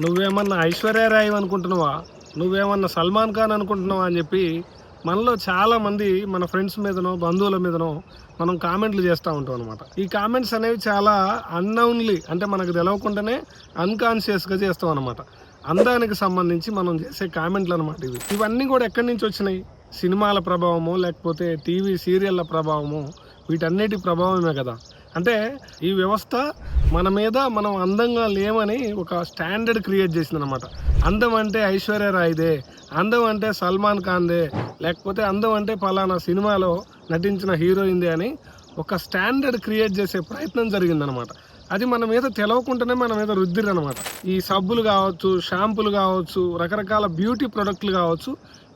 నువ్వేమన్నా ఐశ్వర్య రాయ్ అనుకుంటున్నావా, నువ్వేమన్నా సల్మాన్ ఖాన్ అనుకుంటున్నావా అని చెప్పి మనలో చాలామంది మన ఫ్రెండ్స్ మీదనో బంధువుల మీదనో మనం కామెంట్లు చేస్తూ ఉంటాం అనమాట. ఈ కామెంట్స్ అనేవి చాలా అన్నౌన్లీ, అంటే మనకు తెలవకుండానే అన్కాన్షియస్గా చేస్తాం అనమాట. అందానికి సంబంధించి మనం చేసే కామెంట్లు అనమాట ఇవన్నీ కూడా ఎక్కడి నుంచి వచ్చినాయి? సినిమాల ప్రభావమో లేకపోతే టీవీ సీరియళ్ళ ప్రభావమో, వీటన్నిటి ప్రభావమే కదా. అంటే ఈ వ్యవస్థ మన మీద మనం అందంగా లేమని ఒక స్టాండర్డ్ క్రియేట్ చేసింది అనమాట. అందం అంటే ఐశ్వర్య రాయ్దే, అందం అంటే సల్మాన్ ఖాన్దే, లేకపోతే అందం అంటే పలానా సినిమాలో నటించిన హీరోయిన్దే అని ఒక స్టాండర్డ్ క్రియేట్ చేసే ప్రయత్నం జరిగిందనమాట. అది మన మీద తెలవకుండానే మన మీద రుద్దిరు అనమాట. ఈ సబ్బులు కావచ్చు, షాంపులు కావచ్చు, రకరకాల బ్యూటీ ప్రొడక్ట్లు కావచ్చు,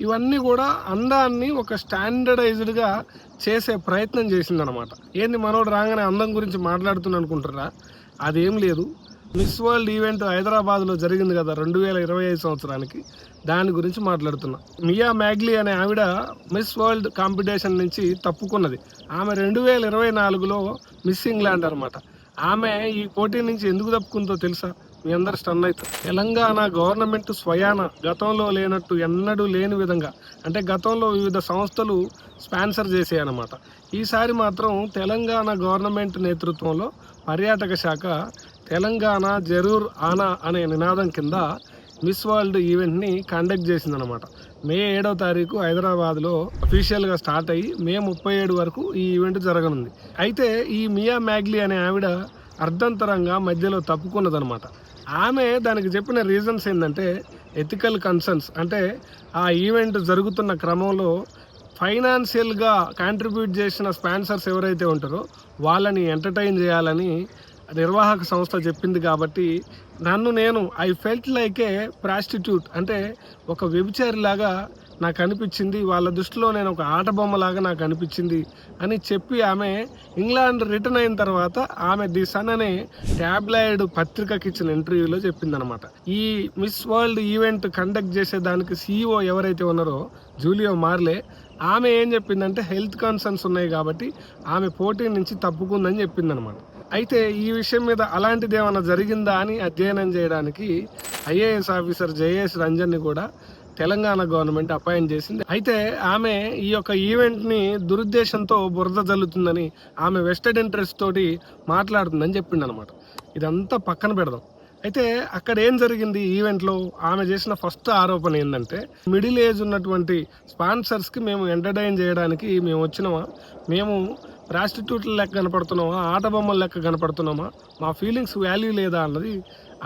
ఇవన్నీ కూడా అందాన్ని ఒక స్టాండర్డైజ్డ్గా చేసే ప్రయత్నం చేసిందనమాట. ఏంది మనోడు రాగానే అందం గురించి మాట్లాడుతున్నా అనుకుంటారా? అదేం లేదు. మిస్ వరల్డ్ ఈవెంట్ హైదరాబాద్లో జరిగింది కదా 2025 సంవత్సరానికి, దాని గురించి మాట్లాడుతున్నా. మియా మ్యాగ్లీ అనే ఆవిడ మిస్ వరల్డ్ కాంపిటీషన్ నుంచి తప్పుకున్నది. ఆమె 2024లో మిస్ ఇంగ్లాండ్ అనమాట. ఆమె ఈ పోటీ నుంచి ఎందుకు తప్పుకుందో తెలుసా? మీ అందరు స్టన్ అవుతారు. తెలంగాణ గవర్నమెంట్ స్వయాన గతంలో లేనట్టు ఎన్నడూ లేని విధంగా, అంటే గతంలో వివిధ సంస్థలు స్పాన్సర్ చేసాయన్నమాట. ఈసారి మాత్రం తెలంగాణ గవర్నమెంట్ నేతృత్వంలో పర్యాటక శాఖ తెలంగాణ జరూర్ ఆనా అనే నినాదం కింద మిస్ వరల్డ్ ఈవెంట్ని కండక్ట్ చేసిందనమాట. మే 7వ తారీఖు హైదరాబాద్లో అఫీషియల్గా స్టార్ట్ అయ్యి మే 37 వరకు ఈ ఈవెంట్ జరగనుంది. అయితే ఈ మియా మ్యాగ్లీ అనే ఆవిడ అర్ధంతరంగా మధ్యలో తప్పుకున్నదనమాట. ఆమె దానికి చెప్పిన రీజన్స్ ఏంటంటే ఎథికల్ కన్సర్న్స్, అంటే ఆ ఈవెంట్ జరుగుతున్న క్రమంలో ఫైనాన్షియల్గా కాంట్రిబ్యూట్ చేసిన స్పాన్సర్స్ ఎవరైతే ఉంటారో వాళ్ళని ఎంటర్టైన్ చేయాలని నిర్వాహక సంస్థ చెప్పింది. కాబట్టి I felt like a prostitute, అంటే ఒక వ్యభిచారిలాగా నాకు అనిపించింది, వాళ్ళ దృష్టిలో నేను ఒక ఆట బొమ్మలాగా నాకు అనిపించింది అని చెప్పి ఆమె ఇంగ్లాండ్ రిటర్న్ అయిన తర్వాత ఆమె ది సన్ అనే ట్యాబ్లాయిడ్ పత్రికకి ఇచ్చిన ఇంటర్వ్యూలో చెప్పిందనమాట. ఈ మిస్ వరల్డ్ ఈవెంట్ కండక్ట్ చేసేదానికి CEO ఎవరైతే ఉన్నారో జూలియో మార్లే, ఆమె ఏం చెప్పిందంటే హెల్త్ కన్సర్న్స్ ఉన్నాయి కాబట్టి ఆమె పోటీ నుంచి తప్పుకుందని చెప్పిందనమాట. అయితే ఈ విషయం మీద అలాంటిది ఏమైనా జరిగిందా అని అధ్యయనం చేయడానికి IAS ఆఫీసర్ జయేష్ రంజన్ని కూడా తెలంగాణ గవర్నమెంట్ అపాయింట్ చేసింది. అయితే ఆమె ఈ యొక్క ఈవెంట్ని దురుద్దేశంతో బురద జల్లుతుందని, ఆమె వెస్టెడ్ ఇంట్రెస్ట్ తోటి మాట్లాడుతుందని చెప్పిండు అనమాట. ఇదంతా పక్కన పెడదాం. అయితే అక్కడ ఏం జరిగింది ఈవెంట్లో? ఆమె చేసిన ఫస్ట్ ఆరోపణ ఏంటంటే, మిడిల్ ఏజ్ ఉన్నటువంటి స్పాన్సర్స్కి మేము ఎంటర్టైన్ చేయడానికి మేము వచ్చినామా, మేము ప్రాస్టిట్యూట్ల లెక్క కనపడుతున్నామా, ఆట బొమ్మల లెక్క కనపడుతున్నామా, మా ఫీలింగ్స్ వాల్యూ లేదా అన్నది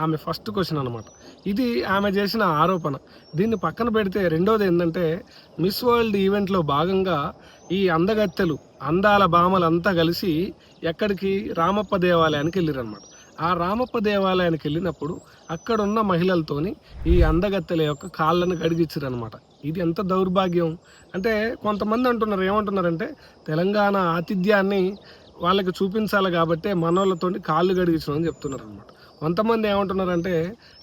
ఆమె ఫస్ట్ క్వశ్చన్ అనమాట. ఇది ఆమె చేసిన ఆరోపణ. దీన్ని పక్కన పెడితే రెండోది ఏంటంటే, మిస్ వరల్డ్ ఈవెంట్లో భాగంగా ఈ అందగత్తెలు, అందాల భామలంతా కలిసి ఎక్కడికి, రామప్ప దేవాలయానికి వెళ్ళారనమాట. ఆ రామప్ప దేవాలయానికి వెళ్ళినప్పుడు అక్కడున్న మహిళలతోని ఈ అందగత్తెల యొక్క కాళ్ళను గడిగించారనమాట. ఇది ఎంత దౌర్భాగ్యం అంటే, కొంతమంది అంటున్నారు, ఏమంటున్నారంటే తెలంగాణ ఆతిథ్యాన్ని వాళ్ళకి చూపించాలి కాబట్టి మనోళ్ళతోని కాళ్ళు గడిగించడం అని చెప్తున్నారు అనమాట. కొంతమంది ఏమంటున్నారంటే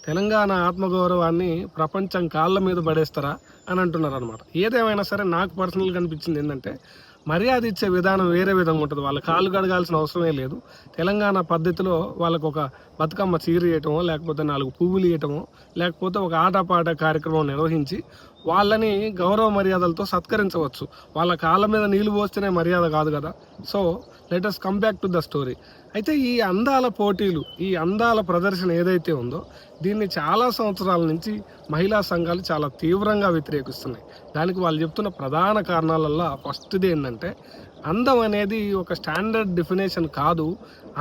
తెలంగాణ ఆత్మగౌరవాన్ని ప్రపంచం కాళ్ళ మీద పడేస్తారా అని అంటున్నారు అనమాట. ఏదేమైనా సరే నాకు పర్సనల్గా అనిపించింది ఏంటంటే, మర్యాద ఇచ్చే విధానం వేరే విధంగా ఉంటుంది. వాళ్ళ కాళ్ళు కడగాల్సిన అవసరమే లేదు. తెలంగాణ పద్ధతిలో వాళ్ళకు ఒక బతుకమ్మ చీర ఇవ్వటమో, లేకపోతే 4 పువ్వులు ఇవ్వటమో, లేకపోతే ఒక ఆటపాట కార్యక్రమం నిర్వహించి వాళ్ళని గౌరవ మర్యాదలతో సత్కరించవచ్చు. వాళ్ళ కాళ్ళ మీద నీళ్లు పోస్తేనే మర్యాద కాదు కదా. So let us come back to the story. అయితే ఈ అందాల పోటీలు, ఈ అందాల ప్రదర్శన ఏదైతే ఉందో, దీన్ని చాలా సంవత్సరాల నుంచి మహిళా సంఘాలు చాలా తీవ్రంగా వ్యతిరేకిస్తున్నాయి. దానికి వాళ్ళు చెప్తున్న ప్రధాన కారణాలల్లో ఫస్ట్ది ఏంటంటే, అందం అనేది ఒక స్టాండర్డ్ డెఫినేషన్ కాదు.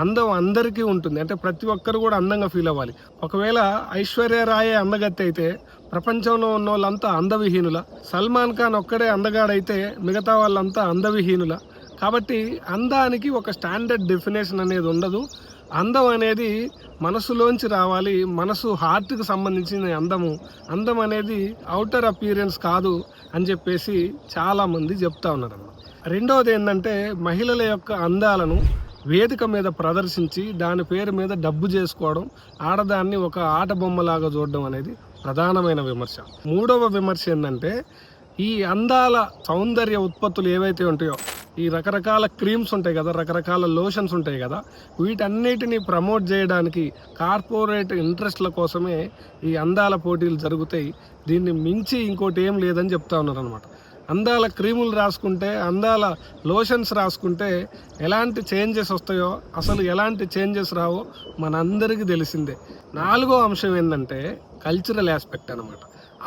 అందం అందరికీ ఉంటుంది, అంటే ప్రతి ఒక్కరు కూడా అందంగా ఫీల్ అవ్వాలి. ఒకవేళ ఐశ్వర్య రాయే అందగత్తె అయితే ప్రపంచంలో ఉన్న వాళ్ళంతా అందవిహీనుల, సల్మాన్ ఖాన్ ఒక్కడే అందగాడైతే మిగతా వాళ్ళంతా అందవిహీనుల. కాబట్టి అందానికి ఒక స్టాండర్డ్ డెఫినేషన్ అనేది ఉండదు. అందం అనేది మనసులోంచి రావాలి, మనసు హార్ట్కి సంబంధించిన అందం అనేది అవుటర్ అపీరెన్స్ కాదు అని చెప్పేసి చాలామంది చెప్తా ఉన్నారు అన్నమాట. రెండవది ఏంటంటే, మహిళల యొక్క అందాలను వేదిక మీద ప్రదర్శించి దాని పేరు మీద డబ్బు చేసుకోవడం, ఆడదాన్ని ఒక ఆట బొమ్మలాగా చూడడం అనేది ప్రధానమైన విమర్శ. మూడవ విమర్శ ఏంటంటే, ఈ అందాల సౌందర్య ఉత్పత్తులు ఏవైతే ఉంటాయో ఈ రకరకాల క్రీమ్స్ ఉంటాయి కదా, రకరకాల లోషన్స్ ఉంటాయి కదా, వీటన్నిటిని ప్రమోట్ చేయడానికి కార్పొరేట్ ఇంట్రెస్ట్ల కోసమే ఈ అందాల పోటీలు జరుగుతాయి. దీన్ని మించి ఇంకోటి ఏం లేదని చెప్తా ఉన్నారు అనమాట. అందాల క్రీములు రాసుకుంటే, అందాల లోషన్స్ రాసుకుంటే ఎలాంటి చేంజెస్ వస్తాయో, అసలు ఎలాంటి చేంజెస్ రావో మనందరికీ తెలిసిందే. 4వ అంశం ఏంటంటే కల్చరల్ ఆస్పెక్ట్ అనమాట.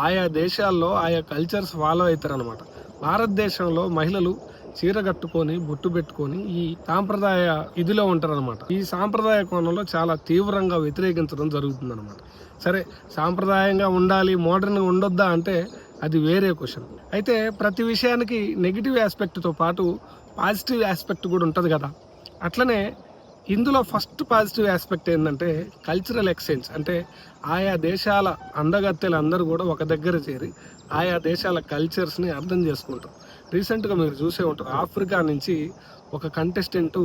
ఆయా దేశాల్లో ఆయా కల్చర్స్ ఫాలో అవుతారనమాట. భారతదేశంలో మహిళలు చీర కట్టుకొని బొట్టు పెట్టుకొని ఈ సాంప్రదాయ ఇదిలో ఉంటారనమాట. ఈ సాంప్రదాయ కోణంలో చాలా తీవ్రంగా వ్యతిరేకించడం జరుగుతుందన్నమాట. సరే, సాంప్రదాయంగా ఉండాలి, మోడర్న్గా ఉండొద్దా అంటే అది వేరే క్వశ్చన్. అయితే ప్రతి విషయానికి నెగిటివ్ ఆస్పెక్ట్తో పాటు పాజిటివ్ ఆస్పెక్ట్ కూడా ఉంటుంది కదా. అట్లనే ఇందులో ఫస్ట్ పాజిటివ్ ఆస్పెక్ట్ ఏంటంటే కల్చరల్ ఎక్స్చేంజ్. అంటే ఆయా దేశాల అందగత్తెలు అందరూ కూడా ఒక దగ్గర చేరి ఆయా దేశాల కల్చర్స్ని అర్థం చేసుకుంటారు. రీసెంట్గా మీరు చూసే ఉంటారు, ఆఫ్రికా నుంచి ఒక కంటెస్టెంట్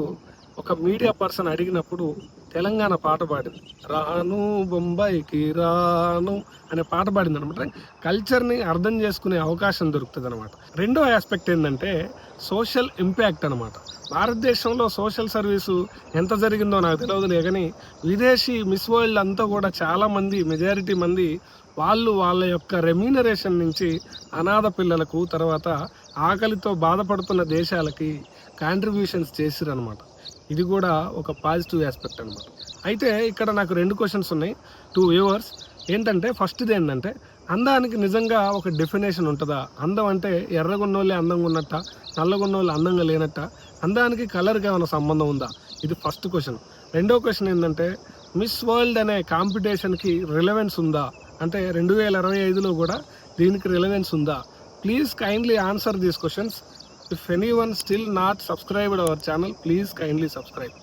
ఒక మీడియా పర్సన్ అడిగినప్పుడు తెలంగాణ పాట పాడింది. రాను బొంబాయికి రాను అనే పాట పాడింది అనమాట. కల్చర్ని అర్థం చేసుకునే అవకాశం దొరుకుతుంది అనమాట. రెండో ఆస్పెక్ట్ ఏంటంటే సోషల్ ఇంపాక్ట్ అనమాట. భారతదేశంలో సోషల్ సర్వీసు ఎంత జరిగిందో నాకు తెలియదులే, కానీ విదేశీ మిస్ వరల్డ్ అంతా కూడా చాలామంది, మెజారిటీ మంది వాళ్ళ యొక్క రెమ్యూనరేషన్ నుంచి అనాథ పిల్లలకు, తర్వాత ఆకలితో బాధపడుతున్న దేశాలకి కాంట్రిబ్యూషన్స్ చేసిరనమాట. ఇది కూడా ఒక పాజిటివ్ ఆస్పెక్ట్ అనమాట. అయితే ఇక్కడ నాకు 2 క్వశ్చన్స్ ఉన్నాయి టు వ్యూవర్స్. ఏంటంటే ఫస్ట్ది ఏంటంటే అందానికి నిజంగా ఒక డెఫినేషన్ ఉంటుందా? అందం అంటే ఎర్రగున్నోళ్ళే అందంగా ఉన్నట్ట, నల్లగున్నోళ్ళు అందంగా లేనట్ట? అందానికి కలర్కి ఏమైనా సంబంధం ఉందా? ఇది ఫస్ట్ క్వశ్చన్. రెండో క్వశ్చన్ ఏంటంటే మిస్ వరల్డ్ అనే కాంపిటీషన్కి రిలవెన్స్ ఉందా? అంటే 2025లో కూడా దీనికి రిలవెన్స్ ఉందా? Please kindly answer these questions. If anyone still not subscribed our channel, please kindly subscribe.